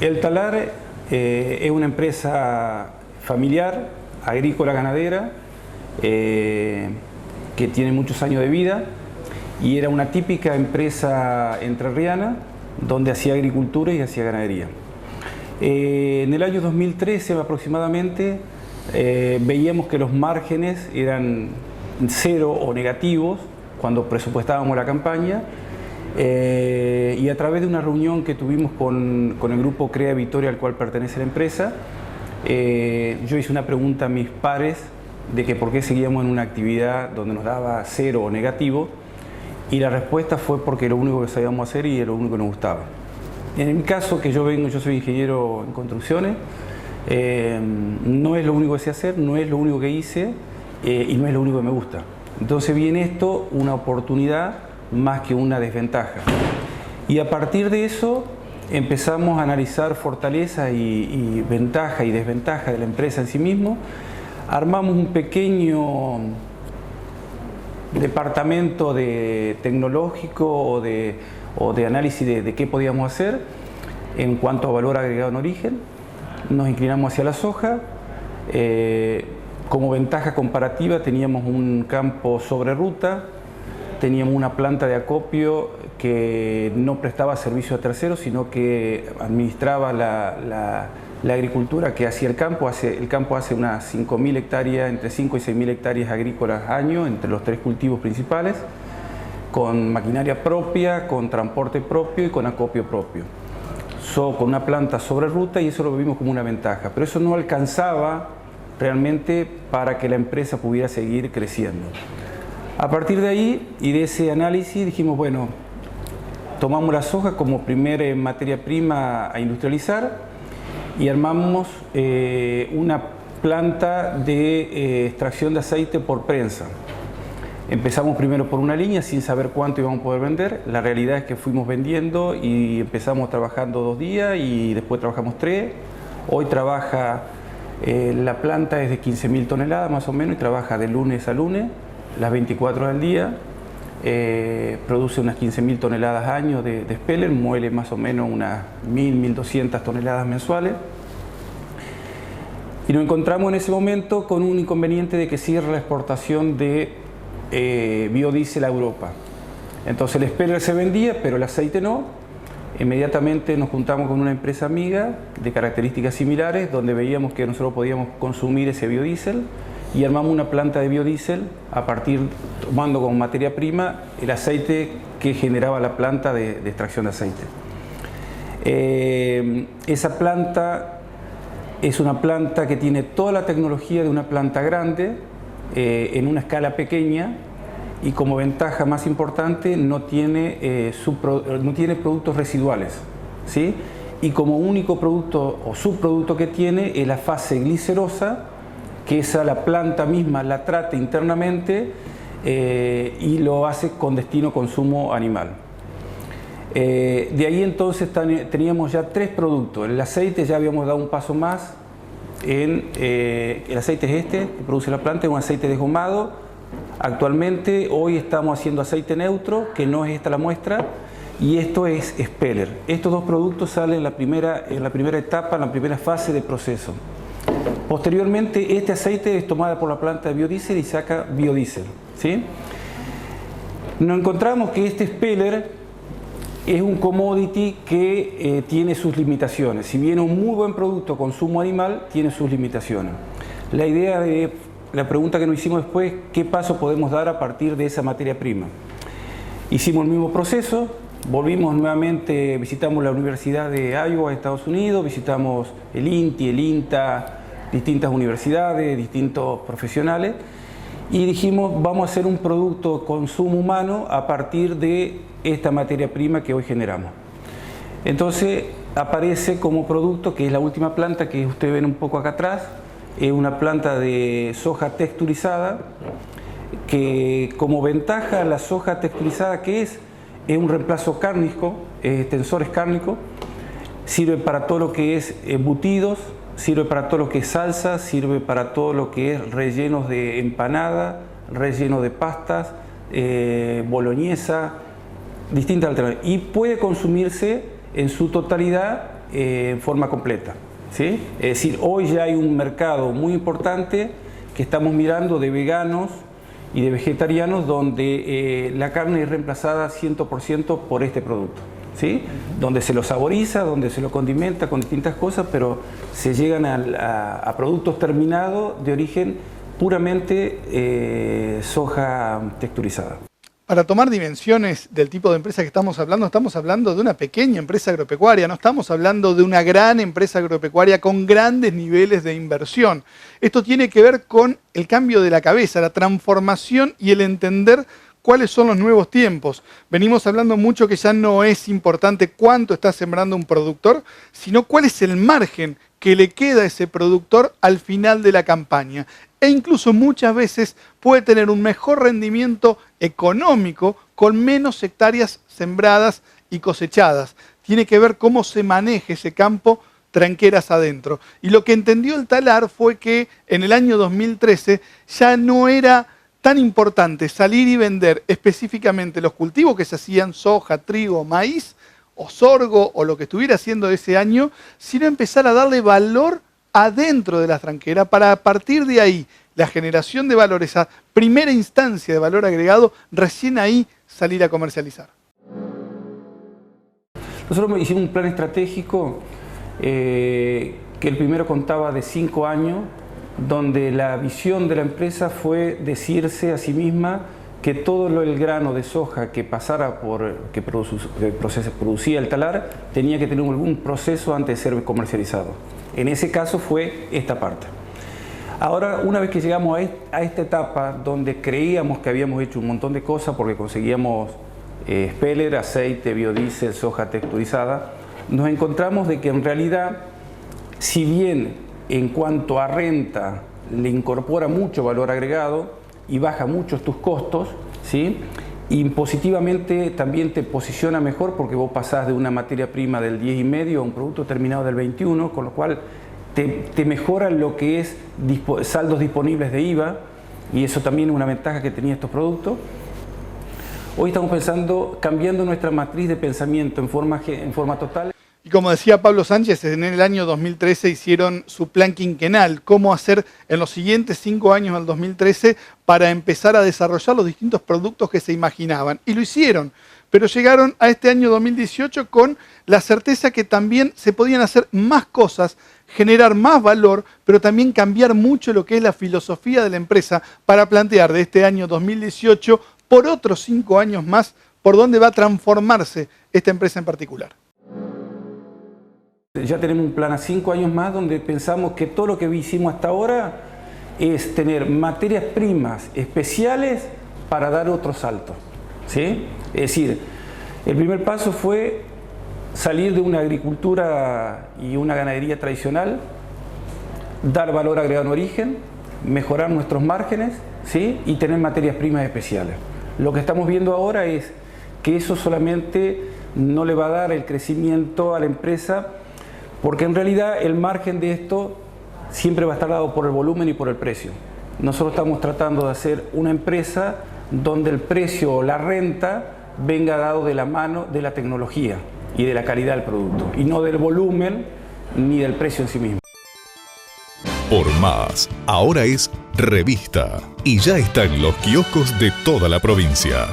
El Talar es una empresa familiar, agrícola ganadera, que tiene muchos años de vida y era una típica empresa entrerriana donde hacía agricultura y hacía ganadería. En el año 2013 aproximadamente veíamos que los márgenes eran cero o negativos cuando presupuestábamos la campaña. Y a través de una reunión que tuvimos con el grupo CREA Vitoria al cual pertenece la empresa, yo hice una pregunta a mis pares de que por qué seguíamos en una actividad donde nos daba cero o negativo, y la respuesta fue porque lo único que sabíamos hacer y era lo único que nos gustaba. En mi caso, que yo soy ingeniero en construcciones, no es lo único que sé hacer, no es lo único que hice y no es lo único que me gusta. Entonces vi en esto una oportunidad más que una desventaja. Y a partir de eso empezamos a analizar fortalezas y ventaja y desventaja de la empresa en sí mismo. Armamos un pequeño departamento tecnológico o de análisis de qué podíamos hacer en cuanto a valor agregado en origen. Nos inclinamos hacia la soja. Como ventaja comparativa teníamos un campo sobre ruta, teníamos una planta de acopio que no prestaba servicio a terceros, sino que administraba la agricultura que hacía el campo. El campo hace unas 5.000 hectáreas, entre 5 y 6.000 hectáreas agrícolas año, entre los 3 cultivos principales, con maquinaria propia, con transporte propio y con acopio propio. Con una planta sobre ruta, y eso lo vimos como una ventaja, pero eso no alcanzaba realmente para que la empresa pudiera seguir creciendo. A partir de ahí y de ese análisis dijimos, bueno, tomamos la soja como primera materia prima a industrializar y armamos una planta de extracción de aceite por prensa. Empezamos primero por una línea sin saber cuánto íbamos a poder vender. La realidad es que fuimos vendiendo y empezamos trabajando 2 días y después trabajamos 3. Hoy trabaja, la planta es de 15.000 toneladas más o menos y trabaja de lunes a lunes, las 24 horas del día. Produce unas 15.000 toneladas año de speller, muele más o menos unas 1.200 toneladas mensuales. Y nos encontramos en ese momento con un inconveniente de que cierra la exportación de biodiesel a Europa. Entonces el speller se vendía, pero el aceite no. Inmediatamente nos juntamos con una empresa amiga de características similares, donde veíamos que nosotros podíamos consumir ese biodiesel y armamos una planta de biodiesel tomando como materia prima el aceite que generaba la planta de extracción de aceite. Esa planta es una planta que tiene toda la tecnología de una planta grande en una escala pequeña, y como ventaja más importante no tiene productos residuales, ¿sí? Y como único producto o subproducto que tiene es la fase glicerosa, que esa la planta misma la trata internamente y lo hace con destino consumo animal. De ahí entonces teníamos ya 3 productos. El aceite ya habíamos dado un paso más. El aceite es este que produce la planta, es un aceite desgomado. Actualmente hoy estamos haciendo aceite neutro, que no es esta la muestra, y esto es speller. Estos 2 productos salen en la primera etapa, en la primera fase de proceso. Posteriormente este aceite es tomado por la planta de biodiesel y saca biodiesel, ¿sí? Nos encontramos que este speller es un commodity que tiene sus limitaciones. Si bien es un muy buen producto de consumo animal, tiene sus limitaciones. La pregunta que nos hicimos después, ¿qué paso podemos dar a partir de esa materia prima? Hicimos el mismo proceso, volvimos nuevamente, visitamos la Universidad de Iowa, Estados Unidos, visitamos el INTI, el INTA, distintas universidades, distintos profesionales, y dijimos, vamos a hacer un producto de consumo humano a partir de esta materia prima que hoy generamos. Entonces aparece como producto, que es la última planta que ustedes ven un poco acá atrás, es una planta de soja texturizada, que como ventaja la soja texturizada que es un reemplazo cárnico, tensores cárnicos, sirve para todo lo que es embutidos, sirve para todo lo que es salsa, sirve para todo lo que es rellenos de empanada, relleno de pastas, boloñesa, distintas alternativas, y puede consumirse en su totalidad en forma completa, ¿sí? Es decir, hoy ya hay un mercado muy importante que estamos mirando de veganos y de vegetarianos donde la carne es reemplazada 100% por este producto, ¿sí? Donde se lo saboriza, donde se lo condimenta con distintas cosas, pero se llegan a productos terminados de origen puramente soja texturizada. Para tomar dimensiones del tipo de empresa que estamos hablando de una pequeña empresa agropecuaria, no estamos hablando de una gran empresa agropecuaria con grandes niveles de inversión. Esto tiene que ver con el cambio de la cabeza, la transformación y el entender cuáles son los nuevos tiempos. Venimos hablando mucho que ya no es importante cuánto está sembrando un productor, sino cuál es el margen que le queda a ese productor al final de la campaña. E incluso muchas veces puede tener un mejor rendimiento económico con menos hectáreas sembradas y cosechadas. Tiene que ver cómo se maneje ese campo tranqueras adentro. Y lo que entendió el talar fue que en el año 2013 ya no era tan importante salir y vender específicamente los cultivos que se hacían, soja, trigo, maíz o sorgo o lo que estuviera haciendo ese año, sino empezar a darle valor adentro de la tranquera para a partir de ahí la generación de valor, esa primera instancia de valor agregado, recién ahí salir a comercializar. Nosotros hicimos un plan estratégico que el primero contaba de 5 años, donde la visión de la empresa fue decirse a sí misma que todo el grano de soja que pasara que producía el talar tenía que tener algún proceso antes de ser comercializado. En ese caso fue esta parte. Ahora, una vez que llegamos a esta etapa donde creíamos que habíamos hecho un montón de cosas porque conseguíamos speller, aceite, biodiesel, soja texturizada, nos encontramos de que en realidad, si bien en cuanto a renta le incorpora mucho valor agregado y baja mucho tus costos, ¿sí? Y positivamente también te posiciona mejor porque vos pasás de una materia prima del 10,5 a un producto terminado del 21, con lo cual te mejora lo que es saldos disponibles de IVA, y eso también es una ventaja que tenía estos productos. Hoy estamos cambiando nuestra matriz de pensamiento en forma total. Y como decía Pablo Sánchez, en el año 2013 hicieron su plan quinquenal, cómo hacer en los siguientes 5 años del 2013 para empezar a desarrollar los distintos productos que se imaginaban. Y lo hicieron, pero llegaron a este año 2018 con la certeza que también se podían hacer más cosas, generar más valor, pero también cambiar mucho lo que es la filosofía de la empresa para plantear de este año 2018 por otros 5 años más por dónde va a transformarse esta empresa en particular. Ya tenemos un plan a 5 años más donde pensamos que todo lo que hicimos hasta ahora es tener materias primas especiales para dar otro salto, ¿sí? Es decir, el primer paso fue salir de una agricultura y una ganadería tradicional, dar valor agregado en origen, mejorar nuestros márgenes, ¿sí? Y tener materias primas especiales. Lo que estamos viendo ahora es que eso solamente no le va a dar el crecimiento a la empresa, porque en realidad el margen de esto siempre va a estar dado por el volumen y por el precio. Nosotros estamos tratando de hacer una empresa donde el precio o la renta venga dado de la mano de la tecnología y de la calidad del producto, y no del volumen ni del precio en sí mismo. Por Más, ahora es revista y ya está en los kioscos de toda la provincia.